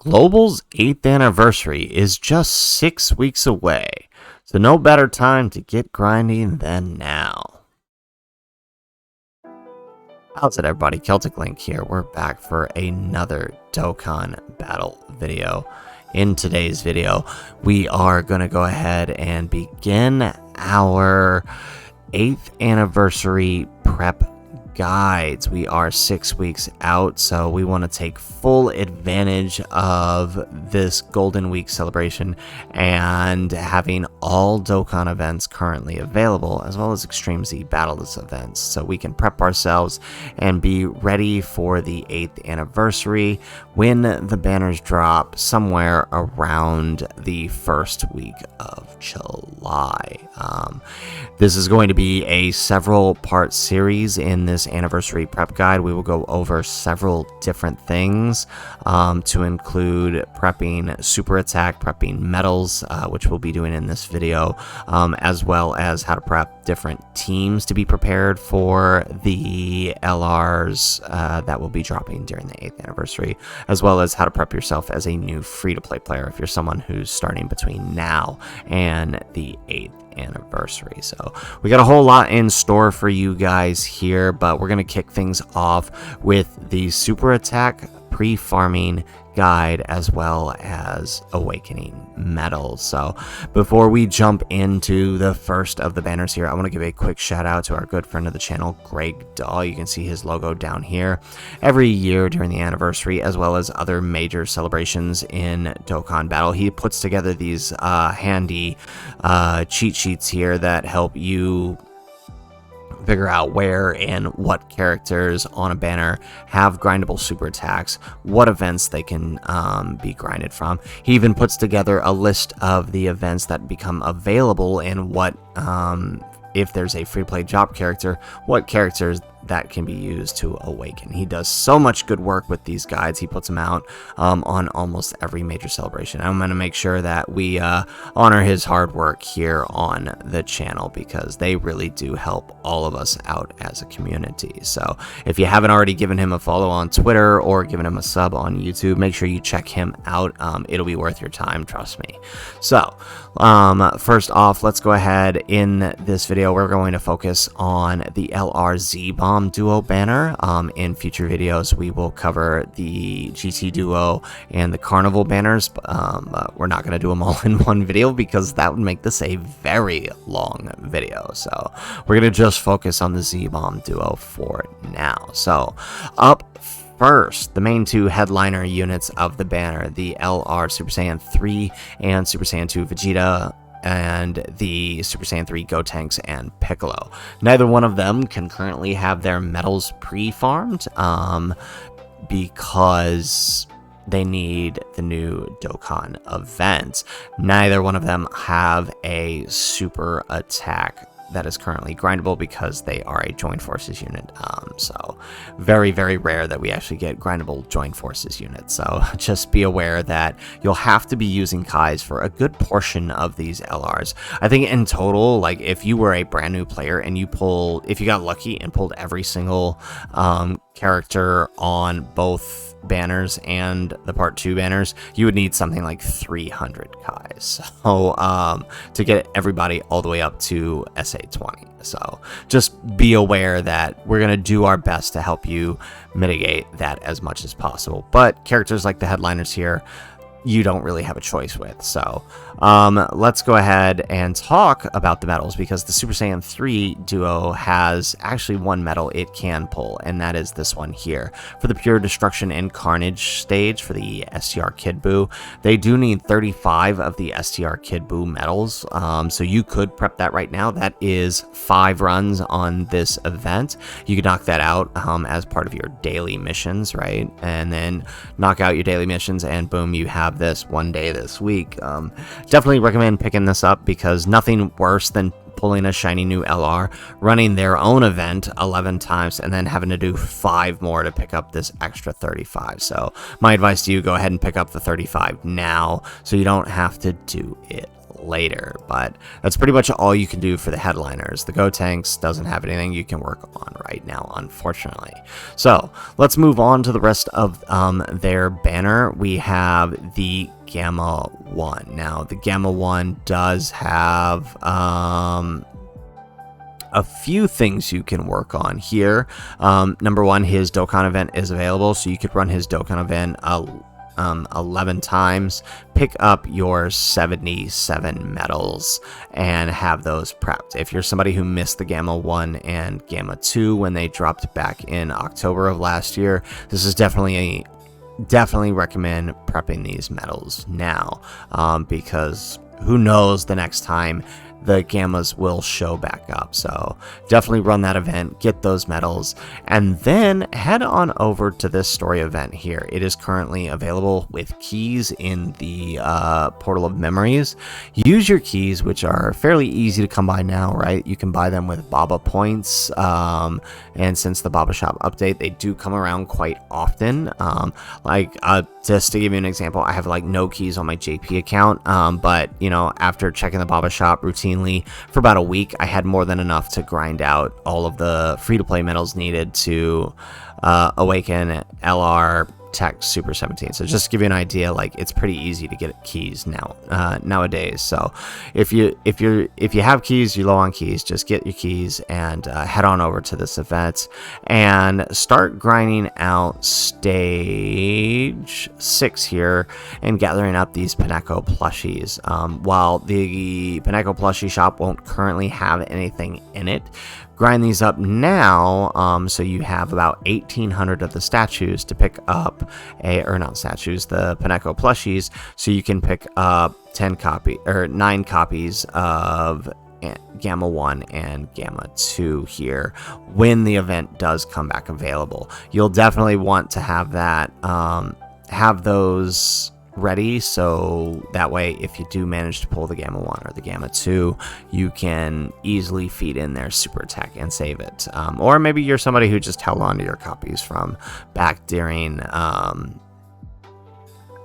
Global's 8th anniversary is just 6 weeks away, so no better time to get grinding than now. How's it, everybody? Celtic Link here. We're back for another Dokkan battle video. In today's video, we are going to go ahead and begin our 8th anniversary prep guides. We are 6 weeks out, so we want to take full advantage of this Golden Week celebration and having all Dokkan events currently available, as well as Extreme Z Battles events, so we can prep ourselves and be ready for the 8th anniversary when the banners drop somewhere around the first week of July. This is going to be a several part series. In this anniversary prep guide, we will go over several different things to include prepping super attack, prepping medals, which we'll be doing in this video, as well as how to prep different teams to be prepared for the LRs that will be dropping during the 8th anniversary, as well as how to prep yourself as a new free-to-play player if you're someone who's starting between now and the 8th anniversary. So we got a whole lot in store for you guys here, but we're going to kick things off with the super attack pre-farming guide, as well as awakening medals. So before we jump into the first of the banners here, I want to give a quick shout out to our good friend of the channel, Greg Dahl. You can see his logo down here. Every year during the anniversary, as well as other major celebrations in Dokkan Battle, he puts together these handy cheat sheets here that help you figure out where and what characters on a banner have grindable super attacks, what events they can be grinded from. He even puts together a list of the events that become available and what, if there's a free-play job character, what characters that can be used to awaken. He does so much good work with these guides. He puts them out on almost every major celebration. I'm going to make sure that we honor his hard work here on the channel, because they really do help all of us out as a community. So if you haven't already given him a follow on Twitter or given him a sub on YouTube, make sure you check him out. It'll be worth your time, trust me. So first off, let's go ahead. In this video, we're going to focus on the LRZ Bomb Duo banner. In future videos, we will cover the GT Duo and the Carnival banners, but we're not going to do them all in one video because that would make this a very long video. So we're going to just focus on the Z-Bomb Duo for now. So up first, the main two headliner units of the banner, the LR Super Saiyan 3 and Super Saiyan 2 Vegeta, and the Super Saiyan 3 Gotenks and Piccolo. Neither one of them can currently have their medals pre-farmed because they need the new Dokkan event. Neither one of them have a super attack that is currently grindable because they are a joined forces unit. So very, very rare that we actually get grindable joined forces units. So just be aware that you'll have to be using Kais for a good portion of these LRs. I think in total, like if you were a brand new player and if you got lucky and pulled every single character on both banners and the part 2 banners, you would need something like 300 Kais. So to get everybody all the way up to SA20. So just be aware that we're going to do our best to help you mitigate that as much as possible. But characters like the headliners here, you don't really have a choice with. So let's go ahead and talk about the medals, because the Super Saiyan 3 Duo has actually one medal it can pull, and that is this one here. For the Pure Destruction and Carnage stage for the STR Kid Buu, they do need 35 of the STR Kid Buu medals, so you could prep that right now. That is 5 runs on this event. You could knock that out as part of your daily missions, right? And then knock out your daily missions, and boom, you have this one day this week. Definitely recommend picking this up, because nothing worse than pulling a shiny new LR, running their own event 11 times, and then having to do 5 more to pick up this extra 35. So my advice to you, go ahead and pick up the 35 now so you don't have to do it later. But that's pretty much all you can do for the headliners. The Gotenks doesn't have anything you can work on right now, unfortunately. So let's move on to the rest of their banner. We have the Gamma 1. Now, the Gamma 1 does have a few things you can work on here. Number one, his Dokkan event is available, so you could run his Dokkan event 11 times, pick up your 77 medals, and have those prepped. If you're somebody who missed the Gamma 1 and Gamma 2 when they dropped back in October of last year, this is definitely recommend prepping these medals now, because who knows the next time the Gammas will show back up. So definitely run that event, get those medals, and then head on over to this story event here. It is currently available with keys in the Portal of Memories. Use your keys, which are fairly easy to come by now, right? You can buy them with Baba points, and since the Baba Shop update, they do come around quite often. Just to give you an example, I have like no keys on my JP account, but you know, after checking the Baba Shop routine for about a week, I had more than enough to grind out all of the free-to-play medals needed to awaken LR Tech Super 17. So just to give you an idea, like, it's pretty easy to get keys now nowadays. So if you have keys, you're low on keys, just get your keys and head on over to this event and start grinding out stage 6 here and gathering up these Pineko plushies. While the Pineko plushie shop won't currently have anything in it, grind these up now, so you have about 1,800 of the statues to pick up, the Pineko plushies, so you can pick up 9 copies of Gamma 1 and Gamma 2 here when the event does come back available. You'll definitely want to have that, have those ready, so that way if you do manage to pull the Gamma 1 or the Gamma 2, you can easily feed in their super attack and save it. Or maybe you're somebody who just held on to your copies from back during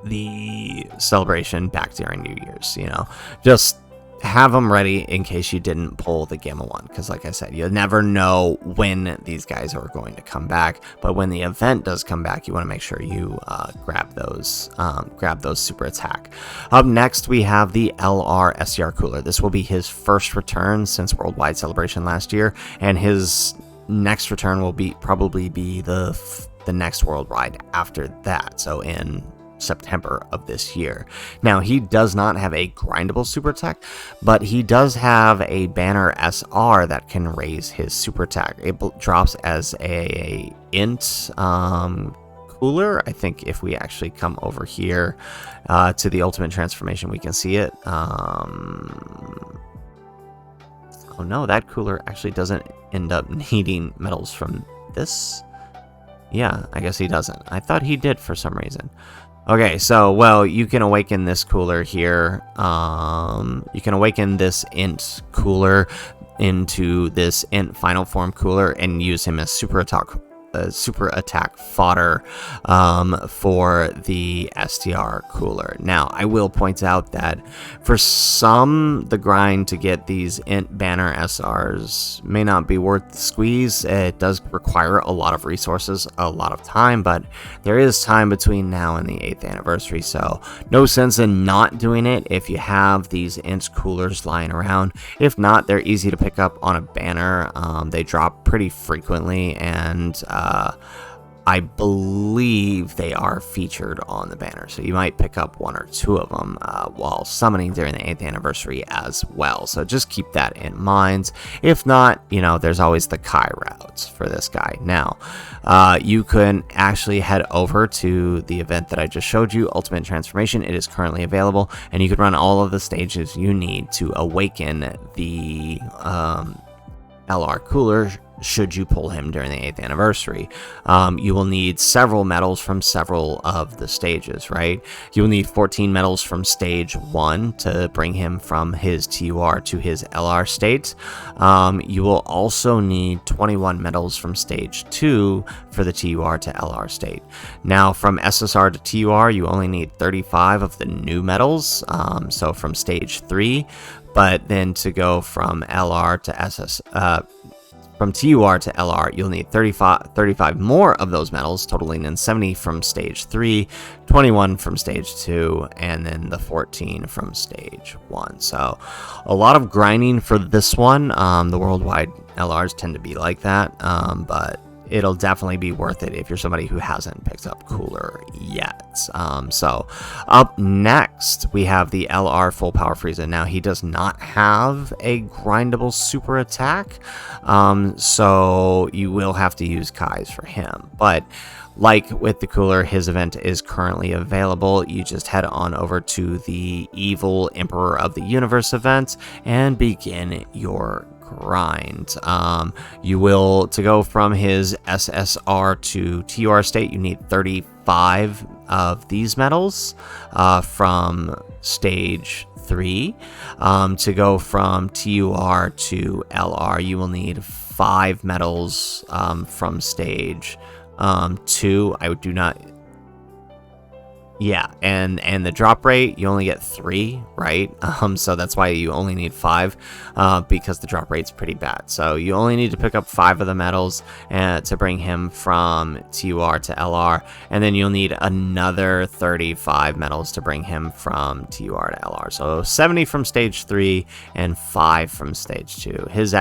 the celebration back during New Year's, you know, just have them ready in case you didn't pull the Gamma 1, because like I said, you'll never know when these guys are going to come back, but when the event does come back, you want to make sure you grab those super attack. Up next, we have the LR SCR cooler. This will be his first return since Worldwide Celebration last year, and his next return will probably be the next Worldwide after that, so in September of this year. Now, he does not have a grindable super attack, but he does have a banner SR that can raise his super attack. It drops as a int cooler. I think if we actually come over here to the ultimate transformation, we can see it. Oh no, that cooler actually doesn't end up needing medals from this. Yeah, I guess he doesn't. I thought he did for some reason. Okay, so, well, you can awaken this cooler here. You can awaken this int cooler into this int final form cooler and use him as super attack fodder for the STR cooler. Now, I will point out that for some, the grind to get these int banner SRs may not be worth the squeeze. It does require a lot of resources, a lot of time, but there is time between now and the 8th anniversary, so no sense in not doing it if you have these int coolers lying around. If not, they're easy to pick up on a banner. They drop pretty frequently, and I believe they are featured on the banner, so you might pick up 1 or 2 of them while summoning during the 8th anniversary as well. So just keep that in mind. If not, you know, there's always the Kai routes for this guy. Now, you can actually head over to the event that I just showed you, Ultimate Transformation. It is currently available, and you can run all of the stages you need to awaken the LR cooler should you pull him during the 8th anniversary. You will need several medals from several of the stages, right? You will need 14 medals from stage 1 to bring him from his TUR to his LR state. You will also need 21 medals from stage 2 for the TUR to LR state. Now, from SSR to TUR, you only need 35 of the new medals, so from stage 3, but then to go from LR to from TUR to LR, you'll need 35 more of those medals, totaling in 70 from stage 3, 21 from stage 2, and then the 14 from stage 1. So a lot of grinding for this one. The worldwide LRs tend to be like that, but it'll definitely be worth it if you're somebody who hasn't picked up Cooler yet. So up next, we have the LR Full Power Frieza. Now, he does not have a grindable super attack, so you will have to use Kai's for him. But like with the Cooler, his event is currently available. You just head on over to the Evil Emperor of the Universe event and begin your grind. You will, to go from his SSR to TUR state, you need 35 of these medals from stage 3. To go from TUR to LR, you will need 5 medals from stage 2. I do not. Yeah, and the drop rate, you only get 3, right? So that's why you only need 5, because the drop rate's pretty bad. So you only need to pick up 5 of the medals to bring him from TUR to LR, and then you'll need another 35 medals to bring him from TUR to LR. So 70 from stage 3 and 5 from stage 2. His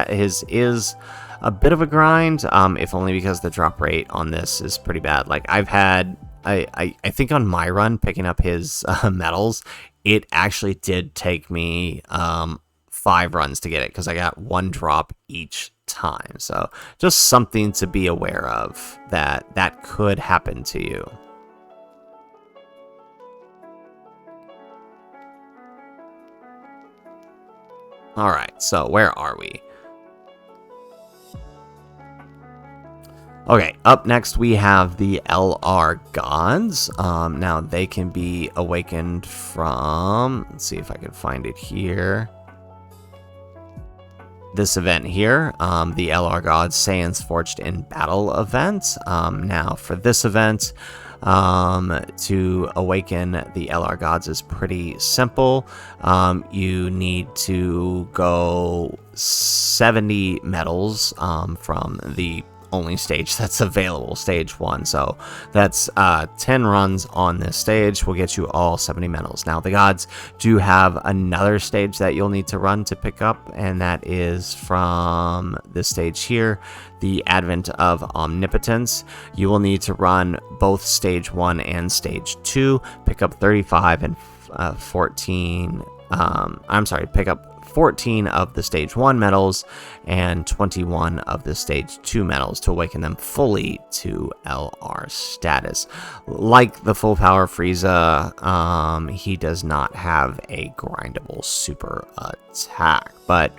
is a bit of a grind, if only because the drop rate on this is pretty bad. Like, I've had... I think on my run, picking up his medals, it actually did take me 5 runs to get it, because I got 1 drop each time. So just something to be aware of, that could happen to you. Alright, so where are we? Okay, up next we have the LR Gods. Now they can be awakened from, let's see if I can find it here. This event here, the LR Gods Saiyans Forged in Battle event. Now for this event, to awaken the LR Gods is pretty simple. You need to go 70 medals from the only stage that's available, stage 1. So that's 10 runs on this stage will get you all 70 medals. Now the gods do have another stage that you'll need to run to pick up, and that is from this stage here, the Advent of Omnipotence. You will need to run both stage 1 and stage 2, pick up 35 and 14 pick up 14 of the stage 1 medals and 21 of the stage 2 medals to awaken them fully to LR status. Like the Full Power Frieza, he does not have a grindable super attack, but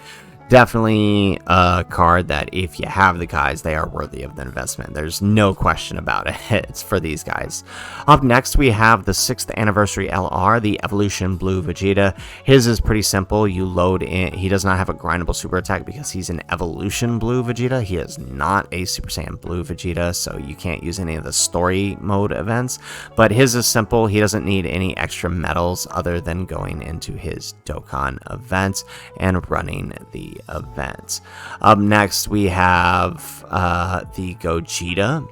definitely a card that if you have the guys, they are worthy of the investment. There's no question about it. It's for these guys. Up next, we have the 6th anniversary LR, the Evolution Blue Vegeta. His is pretty simple. You load in. He does not have a grindable super attack because he's an Evolution Blue Vegeta. He is not a Super Saiyan Blue Vegeta, so you can't use any of the story mode events. But his is simple. He doesn't need any extra medals other than going into his Dokkan event and running the event. Up next, we have the Gogeta.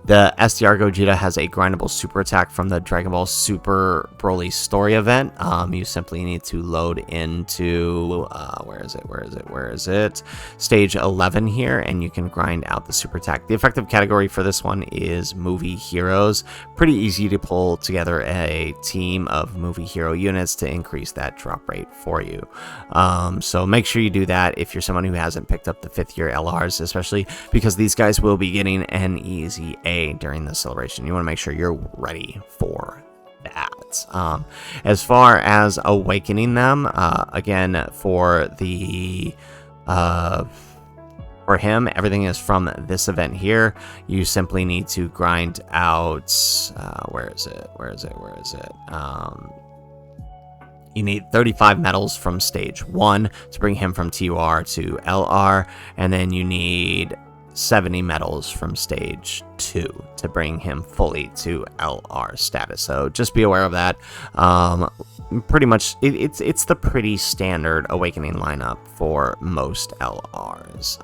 The SDR Gogeta has a grindable super attack from the Dragon Ball Super Broly story event. You simply need to load into where is it? Stage 11 here, and you can grind out the super attack. The effective category for this one is movie heroes. Pretty easy to pull together a team of movie hero units to increase that drop rate for you. So make sure you do that if you're someone who hasn't picked up the 5th year LRs, especially because these guys will be getting an easy A during the celebration. You want to make sure you're ready for that. As far as awakening them, again, for the For him, everything is from this event here. You simply need to grind out, where is it? You need 35 medals from stage 1 to bring him from TOR to LR, and then you need 70 medals from stage 2 to bring him fully to LR status. So just be aware of that. Pretty much, it's the pretty standard awakening lineup for most LRs.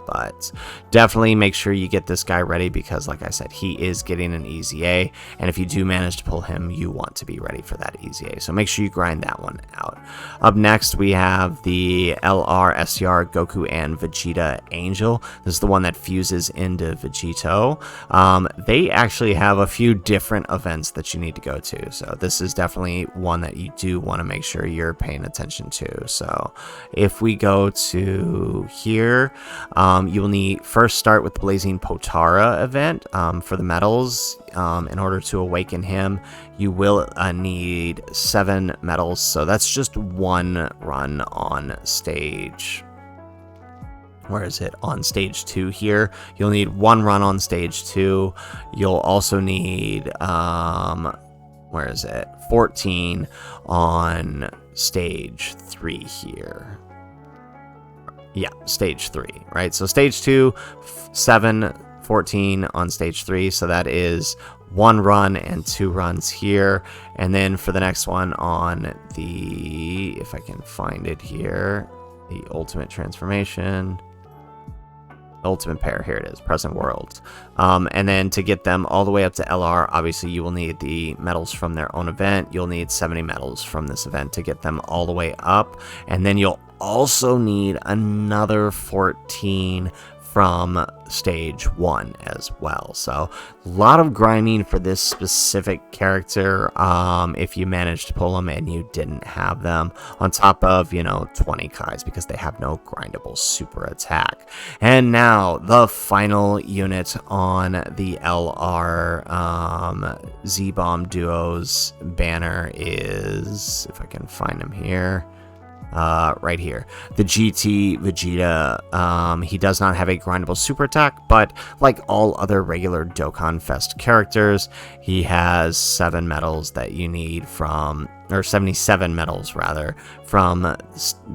But definitely make sure you get this guy ready because, like I said, he is getting an easy A, and if you do manage to pull him, you want to be ready for that easy A. So make sure you grind that one out. Up next, we have the LR, SCR, Goku, and Vegeta Angel. This is the one that fuses into Vegito. They actually have a few different events that you need to go to, so this is definitely one that you do want to make sure you're paying attention to. So if we go to here, you will need first start with the Blazing Potara event for the medals. In order to awaken him, you will need 7 medals, so that's just one run on stage. Where is it? On stage 2 here. You'll need 1 run on stage 2. You'll also need, where is it? 14 on stage 3 here. Yeah, stage 3, right? So stage 2, 7, 14 on stage 3. So that is 1 run and 2 runs here. And then for the next one on the, if I can find it here, the Ultimate Transformation. Ultimate Pair, here it is, Present World. And then to get them all the way up to LR, obviously you will need the medals from their own event. You'll need 70 medals from this event to get them all the way up. And then you'll also need another 14 from stage 1 as well. So a lot of grinding for this specific character if you managed to pull them and you didn't have them, on top of 20 Kais because they have no grindable super attack. And now the final unit on the LR Z-Bomb Duos banner is, if I can find him here, right here, the GT Vegeta. He does not have a grindable super attack, but like all other regular Dokkan Fest characters, he has 7 medals that you need from, or 77 medals rather, from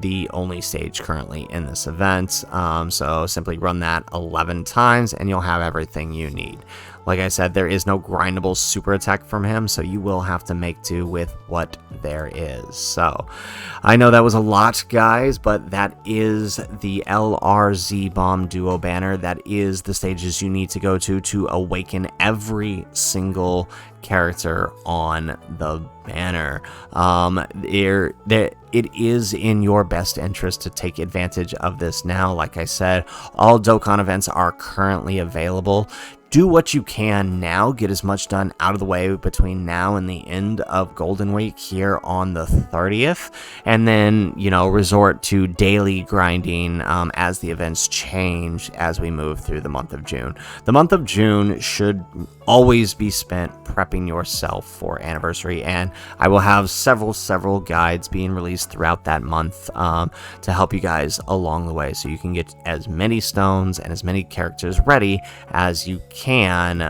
the only stage currently in this event. So simply run that 11 times and you'll have everything you need. Like I said, there is no grindable super attack from him, so you will have to make do with what there is. So, I know that was a lot, guys, but that is the LRZ Bomb Duo banner. That is the stages you need to go to awaken every single character on the banner. It is in your best interest to take advantage of this now. Like I said, all Dokkan events are currently available. Do what you can now, get as much done out of the way between now and the end of Golden Week here on the 30th, and then, resort to daily grinding as the events change as we move through the month of June. The month of June should always be spent prepping yourself for Anniversary, and I will have several guides being released throughout that month to help you guys along the way, so you can get as many stones and as many characters ready as you can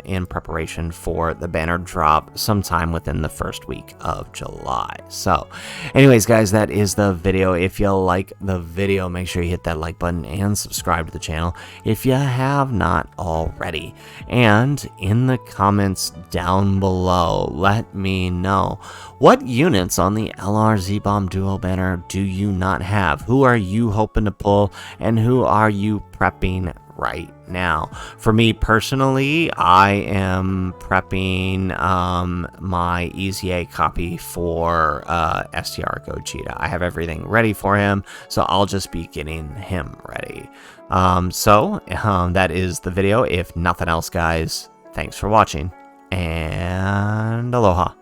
in preparation for the banner drop sometime within the first week of July. So anyways, guys, that is the video. If you like the video, make sure you hit that like button and subscribe to the channel if you have not already. And in the comments down below, let me know, what units on the LRZ Bomb Duo banner do you not have? Who are you hoping to pull, and who are you prepping right now? For me personally, I am prepping my Easy A copy for STR Gogeta. I have everything ready for him, so I'll just be getting him ready. That is the video. If nothing else, guys, thanks for watching, and aloha.